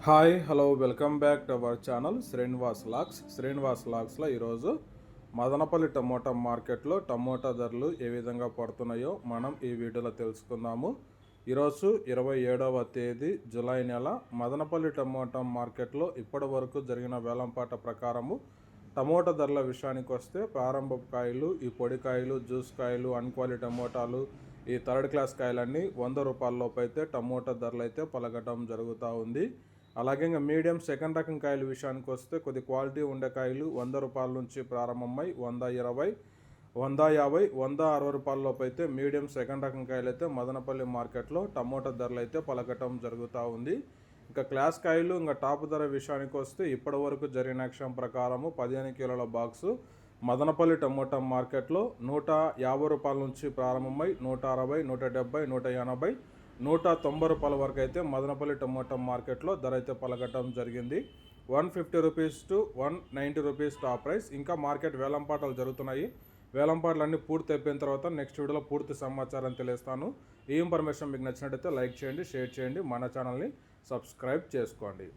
Hi hello welcome back to our channel Srinivas లాక్స్లో ఈరోజు Madanapalle tomato మార్కెట్లో టమోటా ధరలు ఏ విధంగా పడుతున్నాయో మనం ఈ వీడియోలో తెలుసుకుందాము. ఈరోజు 27వ తేదీ జూలై నెల మదనపల్లి టమోటా మార్కెట్లో ఇప్పటి వరకు జరిగిన వేలంపాట ప్రకారము టమోటా ధరల విషయానికి వస్తే ప్రారంభ కాయలు, ఈ పొడికాయలు, జ్యూస్ కాయలు, అన్క్వాలిటీ టమోటాలు, ఈ థర్డ్ క్లాస్ కాయలన్నీ 100 రూపాయల లోపు అయితే టమోటా ధరలు అయితే పలకటం జరుగుతూ ఉంది. అలాగే ఇంకా మీడియం సెకండ్ రకం కాయల విషయానికి వస్తే కొద్ది క్వాలిటీ ఉండే కాయలు 100 రూపాయల నుంచి ప్రారంభమై 120, 150, 160 రూపాయల లోపు అయితే మీడియం సెకండ్ రకం కాయలు అయితే మదనపల్లి మార్కెట్లో టమోటా ధరలు అయితే పలకటం జరుగుతూ ఉంది. ఇంకా క్లాస్ కాయలు ఇంకా టాప్ ధర విషయానికి వస్తే ఇప్పటి వరకు జరిగిన అక్షం ప్రకారము 15 కిలోల బాక్సు మదనపల్లి టమోటా మార్కెట్లో 150 రూపాయల నుంచి ప్రారంభమై 160, 170, 180, 190 రూపాయల వరకు అయితే మదనపల్లి టమోటా మార్కెట్లో ధర అయితే పలకటం జరిగింది. 150 rupees to 190 rupees top price. ఇంకా మార్కెట్ వేలంపాటలు జరుగుతున్నాయి. వేలంపాటలు అన్నీ పూర్తి అయిపోయిన తర్వాత నెక్స్ట్ వీడియోలో పూర్తి సమాచారం తెలియస్తాను. ఈ ఇన్ఫర్మేషన్ మీకు నచ్చినట్టయితే లైక్ చేయండి, షేర్ చేయండి, మన ఛానల్ని సబ్స్క్రైబ్ చేసుకోండి.